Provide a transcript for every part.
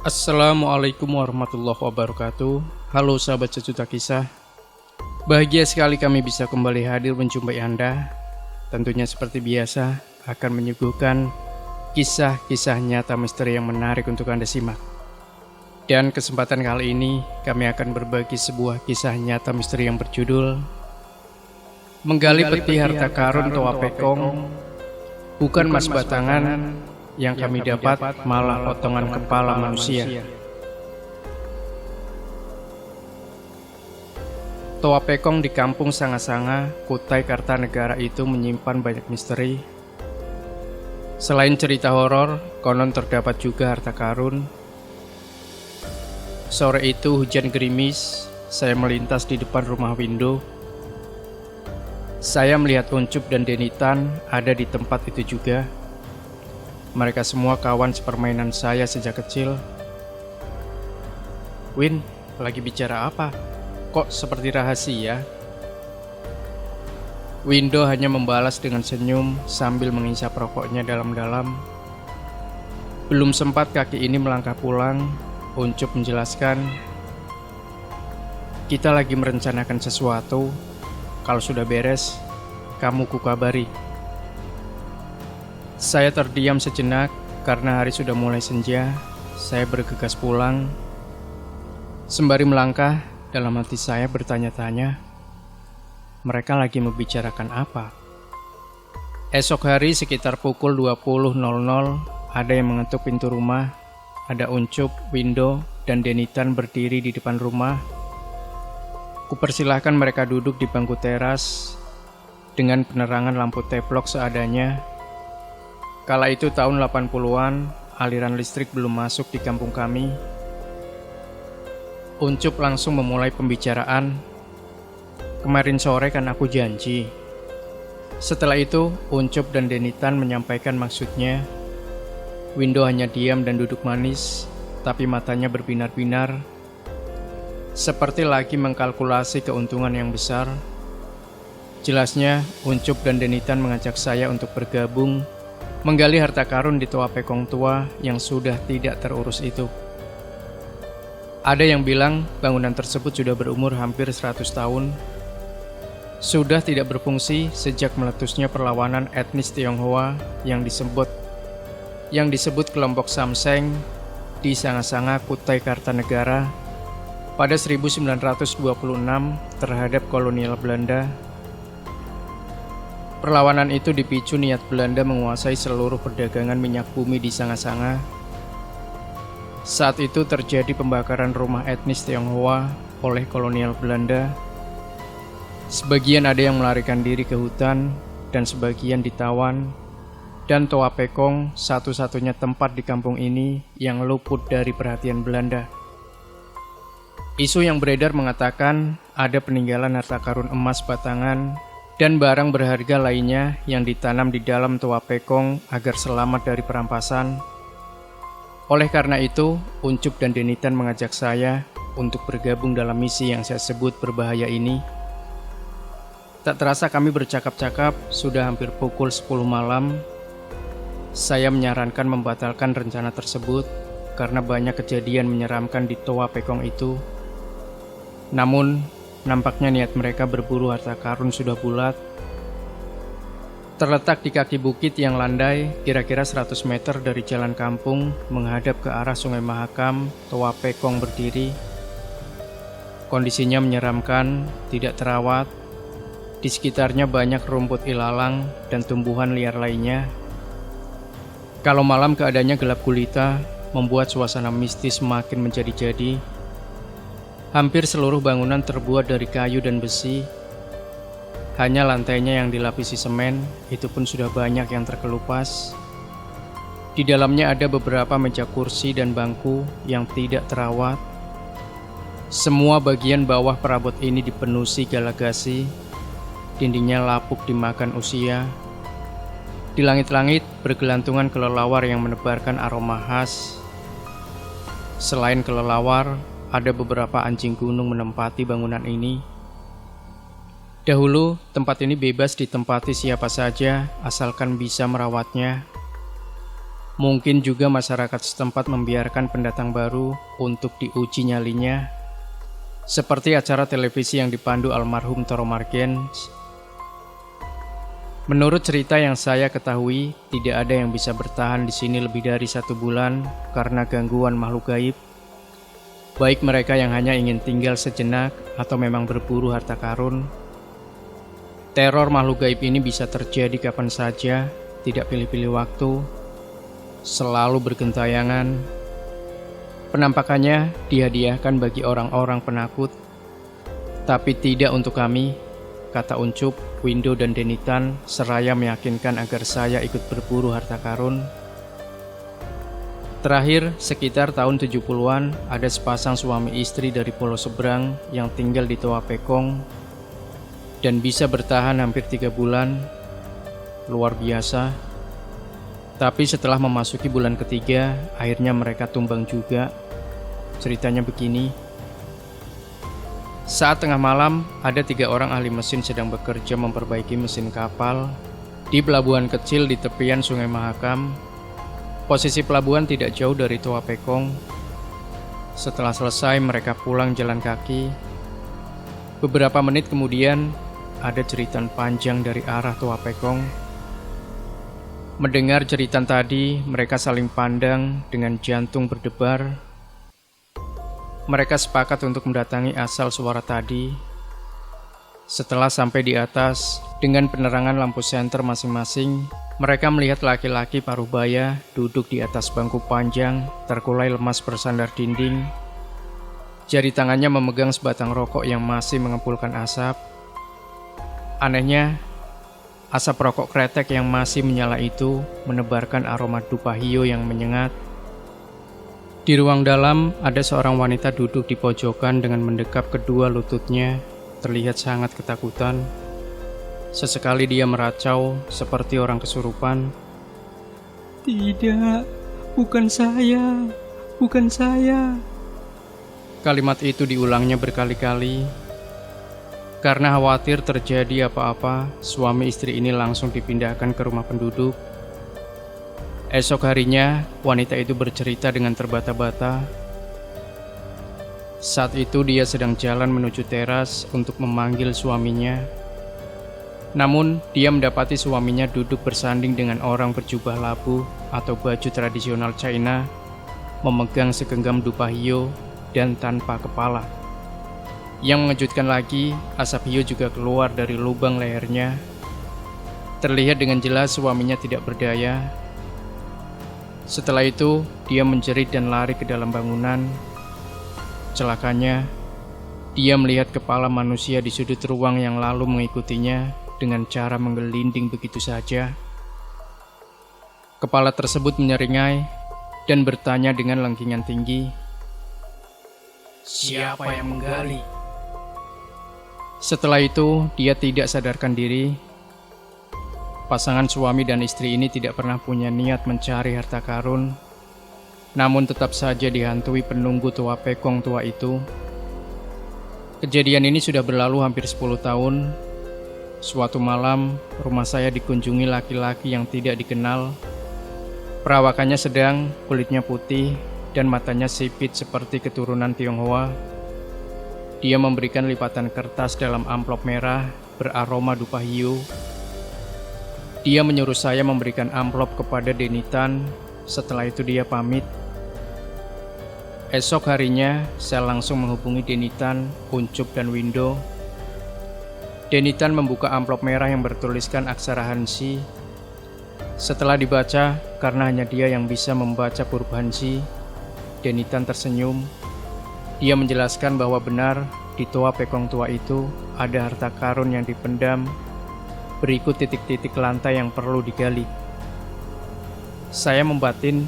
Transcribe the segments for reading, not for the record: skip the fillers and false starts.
Assalamualaikum warahmatullahi wabarakatuh. Halo sahabat sejuta kisah. Bahagia sekali kami bisa kembali hadir menjumpai Anda. Tentunya seperti biasa akan menyuguhkan kisah-kisah nyata misteri yang menarik untuk Anda simak. Dan kesempatan kali ini kami akan berbagi sebuah kisah nyata misteri yang berjudul Menggali Peti Harta Karun Toa Pekong. Bukan emas batangan yang kami dapat, malah potongan kepala manusia. Toa Pekong di kampung Sanga-Sanga, Kutai Kartanegara itu menyimpan banyak misteri. Selain cerita horor, konon terdapat juga harta karun. Sore itu hujan gerimis, saya melintas di depan rumah Windo. Saya melihat Uncup dan Denitan ada di tempat itu juga. Mereka semua kawan sepermainan saya sejak kecil. Win, lagi bicara apa? Kok seperti rahasia? Windo hanya membalas dengan senyum sambil mengisap rokoknya dalam-dalam. Belum sempat kaki ini melangkah pulang, Uncup menjelaskan, kita lagi merencanakan sesuatu. Kalau sudah beres, kamu kukabari. Saya terdiam sejenak karena hari sudah mulai senja. Saya bergegas pulang. Sembari melangkah, dalam hati saya bertanya-tanya, mereka lagi membicarakan apa? Esok hari sekitar pukul 20.00, ada yang mengetuk pintu rumah. Ada Uncup, Windo, dan Denitan berdiri di depan rumah. Kupersilahkan mereka duduk di bangku teras dengan penerangan lampu teplok seadanya. Kala itu tahun 80-an, aliran listrik belum masuk di kampung kami. Uncup langsung memulai pembicaraan. Kemarin sore kan aku janji. Setelah itu, Uncup dan Denitan menyampaikan maksudnya. Windo hanya diam dan duduk manis, tapi matanya berbinar-binar, seperti lagi mengkalkulasi keuntungan yang besar. Jelasnya, Uncup dan Denitan mengajak saya untuk bergabung menggali harta karun di Toa Pekong tua yang sudah tidak terurus itu. Ada yang bilang bangunan tersebut sudah berumur hampir 100 tahun. Sudah tidak berfungsi sejak meletusnya perlawanan etnis Tionghoa yang disebut kelompok Samseng di Sanga-Sanga, Kutai Kartanegara pada 1926 terhadap kolonial Belanda. Perlawanan itu dipicu niat Belanda menguasai seluruh perdagangan minyak bumi di Sanga-Sanga. Saat itu terjadi pembakaran rumah etnis Tionghoa oleh kolonial Belanda. Sebagian ada yang melarikan diri ke hutan dan sebagian ditawan. Dan Toa Pekong satu-satunya tempat di kampung ini yang luput dari perhatian Belanda. Isu yang beredar mengatakan ada peninggalan harta karun emas batangan dan barang berharga lainnya yang ditanam di dalam Toa Pekong agar selamat dari perampasan. Oleh karena itu, Uncup dan Denitan mengajak saya untuk bergabung dalam misi yang saya sebut berbahaya ini. Tak terasa kami bercakap-cakap, sudah hampir pukul 10 malam. Saya menyarankan membatalkan rencana tersebut karena banyak kejadian menyeramkan di Toa Pekong itu. Namun, nampaknya niat mereka berburu harta karun sudah bulat. Terletak di kaki bukit yang landai, kira-kira 100 meter dari jalan kampung, menghadap ke arah Sungai Mahakam, Toa Pekong berdiri. Kondisinya menyeramkan, tidak terawat. Di sekitarnya banyak rumput ilalang dan tumbuhan liar lainnya. Kalau malam keadaannya gelap gulita, membuat suasana mistis semakin menjadi-jadi. Hampir seluruh bangunan terbuat dari kayu dan besi. Hanya lantainya yang dilapisi semen, itu pun sudah banyak yang terkelupas. Di dalamnya ada beberapa meja kursi dan bangku yang tidak terawat. Semua bagian bawah perabot ini dipenuhi galagasi. Dindingnya lapuk dimakan usia. Di langit-langit bergelantungan kelelawar yang menebarkan aroma khas. Selain kelelawar, ada beberapa anjing gunung menempati bangunan ini. Dahulu, tempat ini bebas ditempati siapa saja asalkan bisa merawatnya. Mungkin juga masyarakat setempat membiarkan pendatang baru untuk diuji nyalinya, seperti acara televisi yang dipandu almarhum Toro Margens. Menurut cerita yang saya ketahui, tidak ada yang bisa bertahan di sini lebih dari 1 bulan karena gangguan makhluk gaib. Baik mereka yang hanya ingin tinggal sejenak atau memang berburu harta karun. Teror makhluk gaib ini bisa terjadi kapan saja, tidak pilih-pilih waktu, selalu bergentayangan. Penampakannya dihadiahkan bagi orang-orang penakut, tapi tidak untuk kami, kata Uncup, Windo, dan Denitan seraya meyakinkan agar saya ikut berburu harta karun. Terakhir, sekitar tahun 70-an, ada sepasang suami istri dari pulau seberang yang tinggal di Toa Pekong dan bisa bertahan hampir 3 bulan. Luar biasa. Tapi setelah memasuki bulan ketiga, akhirnya mereka tumbang juga. Ceritanya begini. Saat tengah malam, ada 3 orang ahli mesin sedang bekerja memperbaiki mesin kapal di pelabuhan kecil di tepian Sungai Mahakam. Posisi pelabuhan tidak jauh dari Toa Pekong. Setelah selesai, mereka pulang jalan kaki. Beberapa menit kemudian, ada jeritan panjang dari arah Toa Pekong. Mendengar jeritan tadi, mereka saling pandang dengan jantung berdebar. Mereka sepakat untuk mendatangi asal suara tadi. Setelah sampai di atas, dengan penerangan lampu senter masing-masing, mereka melihat laki-laki parubaya duduk di atas bangku panjang, terkulai lemas bersandar dinding. Jari tangannya memegang sebatang rokok yang masih mengepulkan asap. Anehnya, asap rokok kretek yang masih menyala itu menebarkan aroma dupa hio yang menyengat. Di ruang dalam, ada seorang wanita duduk di pojokan dengan mendekap kedua lututnya, terlihat sangat ketakutan. Sesekali dia meracau seperti orang kesurupan. "Tidak, bukan saya, bukan saya." Kalimat itu diulangnya berkali-kali. Karena khawatir terjadi apa-apa, suami istri ini langsung dipindahkan ke rumah penduduk. Esok harinya, wanita itu bercerita dengan terbata-bata. Saat itu dia sedang jalan menuju teras untuk memanggil suaminya. Namun, dia mendapati suaminya duduk bersanding dengan orang berjubah labu atau baju tradisional China, memegang segenggam dupa hio dan tanpa kepala. Yang mengejutkan lagi, asap hio juga keluar dari lubang lehernya. Terlihat dengan jelas suaminya tidak berdaya. Setelah itu, dia menjerit dan lari ke dalam bangunan. Celakanya, dia melihat kepala manusia di sudut ruang yang lalu mengikutinya dengan cara menggelinding begitu saja. Kepala tersebut menyeringai dan bertanya dengan lengkingan tinggi, "Siapa yang menggali?" Setelah itu, dia tidak sadarkan diri. Pasangan suami dan istri ini tidak pernah punya niat mencari harta karun, namun tetap saja dihantui penunggu Toa Pekong tua itu. Kejadian ini sudah berlalu hampir 10 tahun. Suatu malam, rumah saya dikunjungi laki-laki yang tidak dikenal. Perawakannya sedang, kulitnya putih, dan matanya sipit seperti keturunan Tionghoa. Dia memberikan lipatan kertas dalam amplop merah beraroma dupa hio. Dia menyuruh saya memberikan amplop kepada Denitan. Setelah itu dia pamit. Esok harinya, saya langsung menghubungi Denitan, Uncup, dan Windo. Denitan membuka amplop merah yang bertuliskan aksara Hansi. Setelah dibaca, karena hanya dia yang bisa membaca huruf Hansi, Denitan tersenyum. Dia menjelaskan bahwa benar di Toa Pekong tua itu ada harta karun yang dipendam, berikut titik-titik lantai yang perlu digali. Saya membatin,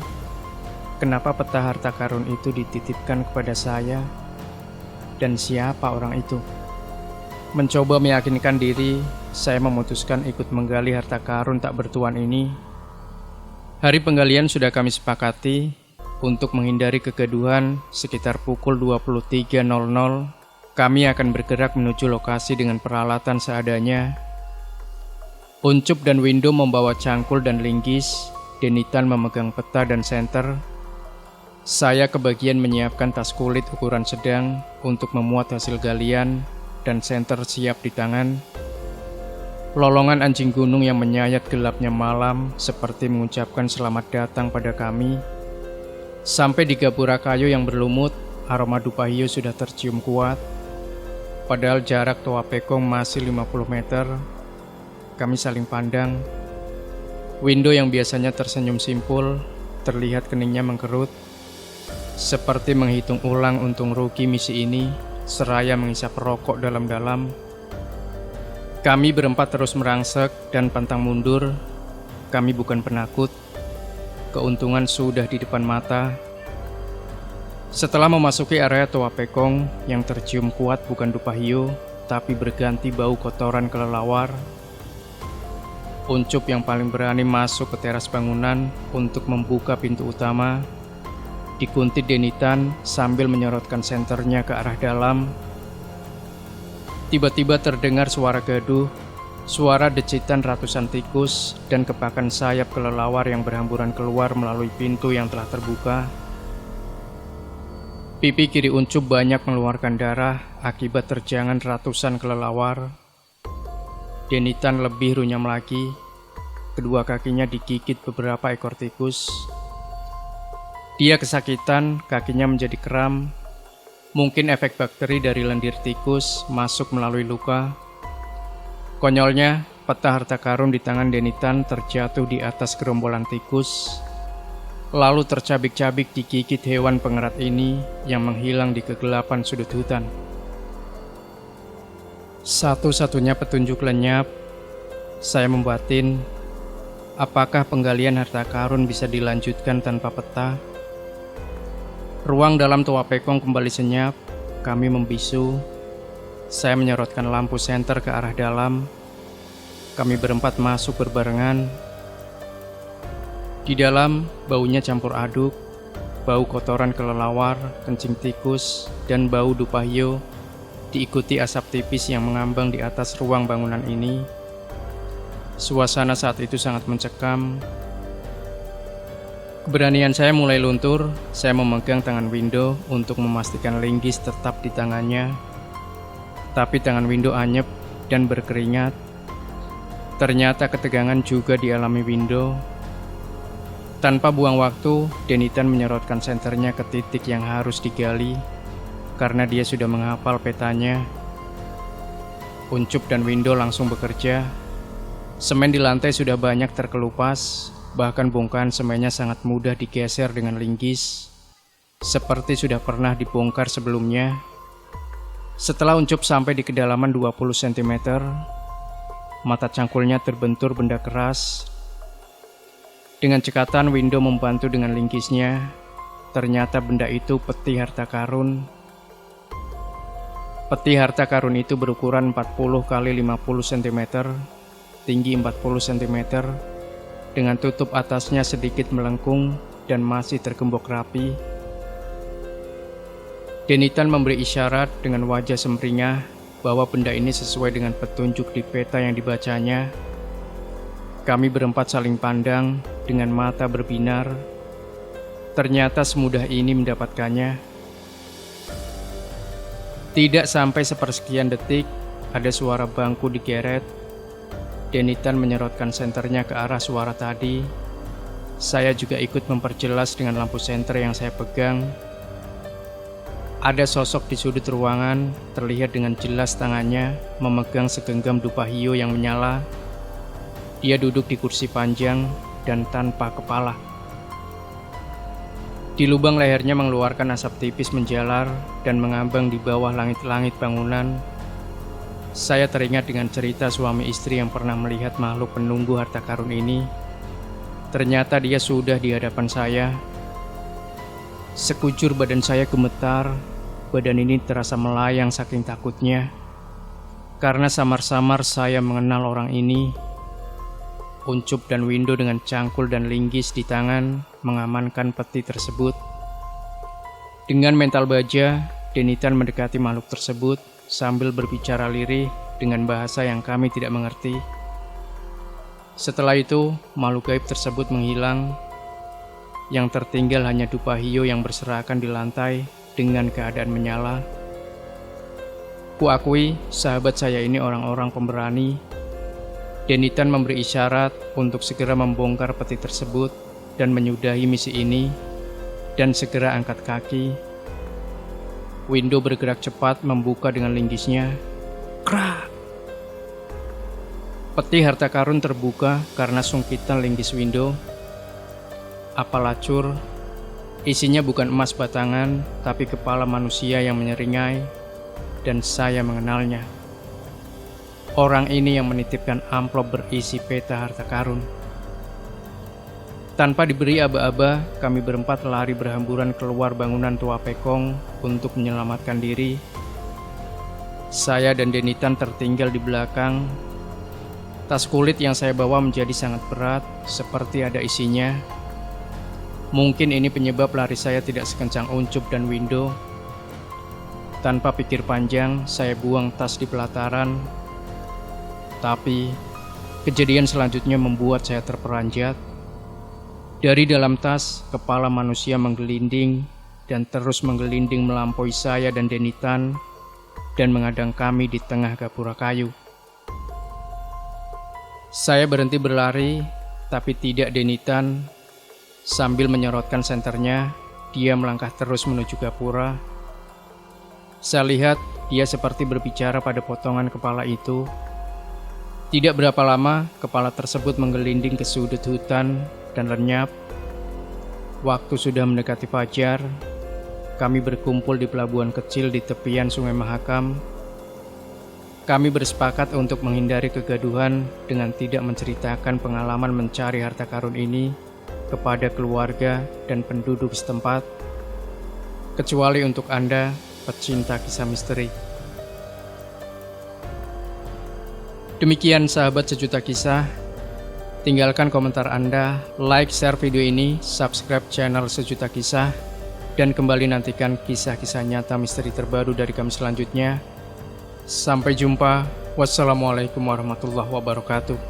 kenapa peta harta karun itu dititipkan kepada saya, dan siapa orang itu. Mencoba meyakinkan diri, saya memutuskan ikut menggali harta karun tak bertuan ini. Hari penggalian sudah kami sepakati. Untuk menghindari kegaduhan, sekitar pukul 23.00, kami akan bergerak menuju lokasi dengan peralatan seadanya. Uncup dan Windo membawa cangkul dan linggis, Denitan memegang peta dan senter. Saya kebagian menyiapkan tas kulit ukuran sedang untuk memuat hasil galian dan senter siap di tangan. Lolongan anjing gunung yang menyayat gelapnya malam seperti mengucapkan selamat datang pada kami. Sampai di gapura kayu yang berlumut, aroma dupa hiu sudah tercium kuat. Padahal jarak Toa Pekong masih 50 meter. Kami saling pandang. Window yang biasanya tersenyum simpul, terlihat keningnya mengkerut. Seperti menghitung ulang untung rugi misi ini, seraya mengisap rokok dalam-dalam. Kami berempat terus merangsek dan pantang mundur. Kami bukan penakut. Keuntungan sudah di depan mata. Setelah memasuki area Toa Pekong yang tercium kuat bukan dupa hiu, tapi berganti bau kotoran kelelawar. Uncup yang paling berani masuk ke teras bangunan untuk membuka pintu utama. Dikuntit Denitan sambil menyorotkan senternya ke arah dalam. Tiba-tiba terdengar suara gaduh, suara decitan ratusan tikus dan kepakan sayap kelelawar yang berhamburan keluar melalui pintu yang telah terbuka. Pipi kiri Uncup banyak mengeluarkan darah akibat terjangan ratusan kelelawar. Denitan lebih runyam lagi. Kedua kakinya digigit beberapa ekor tikus. Dia kesakitan, kakinya menjadi kram. Mungkin efek bakteri dari lendir tikus masuk melalui luka. Konyolnya, peta harta karun di tangan Denitan terjatuh di atas gerombolan tikus. Lalu tercabik-cabik digigit hewan pengerat ini yang menghilang di kegelapan sudut hutan. Satu-satunya petunjuk lenyap, saya membatin, apakah penggalian harta karun bisa dilanjutkan tanpa peta? Ruang dalam Toa Pekong kembali senyap, kami membisu. Saya menyorotkan lampu senter ke arah dalam. Kami berempat masuk berbarengan. Di dalam, baunya campur aduk, bau kotoran kelelawar, kencing tikus, dan bau dupa hiu, diikuti asap tipis yang mengambang di atas ruang bangunan ini. Suasana saat itu sangat mencekam. Keberanian saya mulai luntur. Saya memegang tangan Window untuk memastikan linggis tetap di tangannya. Tapi tangan Window anyep dan berkeringat. Ternyata ketegangan juga dialami Window. Tanpa buang waktu, Denitan menyorotkan senternya ke titik yang harus digali, karena dia sudah menghafal petanya. Uncup dan Window langsung bekerja. Semen di lantai sudah banyak terkelupas. Bahkan bongkahan semennya sangat mudah digeser dengan linggis, seperti sudah pernah dibongkar sebelumnya. Setelah Uncup sampai di kedalaman 20 cm, mata cangkulnya terbentur benda keras. Dengan cekatan Window membantu dengan linggisnya. Ternyata benda itu peti harta karun. Peti harta karun itu berukuran 40 x 50 cm, tinggi 40 cm, dengan tutup atasnya sedikit melengkung dan masih tergembok rapi. Denitan memberi isyarat dengan wajah semringah bahwa benda ini sesuai dengan petunjuk di peta yang dibacanya. Kami berempat saling pandang dengan mata berbinar. Ternyata semudah ini mendapatkannya. Tidak sampai sepersekian detik, ada suara bangku digeret. Denitan menyorotkan senternya ke arah suara tadi. Saya juga ikut memperjelas dengan lampu senter yang saya pegang. Ada sosok di sudut ruangan, terlihat dengan jelas tangannya memegang segenggam dupa hiu yang menyala. Dia duduk di kursi panjang dan tanpa kepala. Di lubang lehernya mengeluarkan asap tipis menjalar dan mengambang di bawah langit-langit bangunan. Saya teringat dengan cerita suami istri yang pernah melihat makhluk penunggu harta karun ini. Ternyata dia sudah di hadapan saya. Sekujur badan saya gemetar. Badan ini terasa melayang saking takutnya. Karena samar-samar saya mengenal orang ini. Uncup dan Window dengan cangkul dan linggis di tangan mengamankan peti tersebut. Dengan mental baja, Denitan mendekati makhluk tersebut sambil berbicara lirih dengan bahasa yang kami tidak mengerti. Setelah itu, makhluk gaib tersebut menghilang. Yang tertinggal hanya dupa hio yang berserakan di lantai dengan keadaan menyala. Kuakui sahabat saya ini orang-orang pemberani. Denitan memberi isyarat untuk segera membongkar peti tersebut dan menyudahi misi ini dan segera angkat kaki. Window bergerak cepat membuka dengan linggisnya. Krak! Peti harta karun terbuka karena sungkitan linggis window. Apalacur, isinya bukan emas batangan, tapi kepala manusia yang menyeringai, dan saya mengenalnya. Orang ini yang menitipkan amplop berisi peta harta karun. Tanpa diberi aba-aba, kami berempat lari berhamburan keluar bangunan tua pekong untuk menyelamatkan diri. Saya dan Denitan tertinggal di belakang. Tas kulit yang saya bawa menjadi sangat berat, seperti ada isinya. Mungkin ini penyebab lari saya tidak sekencang Uncup dan Window. Tanpa pikir panjang, saya buang tas di pelataran. Tapi, kejadian selanjutnya membuat saya terperanjat. Dari dalam tas, kepala manusia menggelinding dan terus menggelinding melampaui saya dan Denitan dan menghadang kami di tengah gapura kayu. Saya berhenti berlari, tapi tidak Denitan. Sambil menyorotkan senternya, dia melangkah terus menuju gapura. Saya lihat dia seperti berbicara pada potongan kepala itu. Tidak berapa lama, kepala tersebut menggelinding ke sudut hutan dan lenyap. Waktu sudah mendekati fajar, kami berkumpul di pelabuhan kecil di tepian Sungai Mahakam. Kami bersepakat untuk menghindari kegaduhan dengan tidak menceritakan pengalaman mencari harta karun ini kepada keluarga dan penduduk setempat, kecuali untuk Anda, pecinta kisah misteri. Demikian sahabat sejuta kisah. Tinggalkan komentar Anda, like, share video ini, subscribe channel Sejuta Kisah, dan kembali nantikan kisah-kisah nyata misteri terbaru dari kami selanjutnya. Sampai jumpa. Wassalamualaikum warahmatullahi wabarakatuh.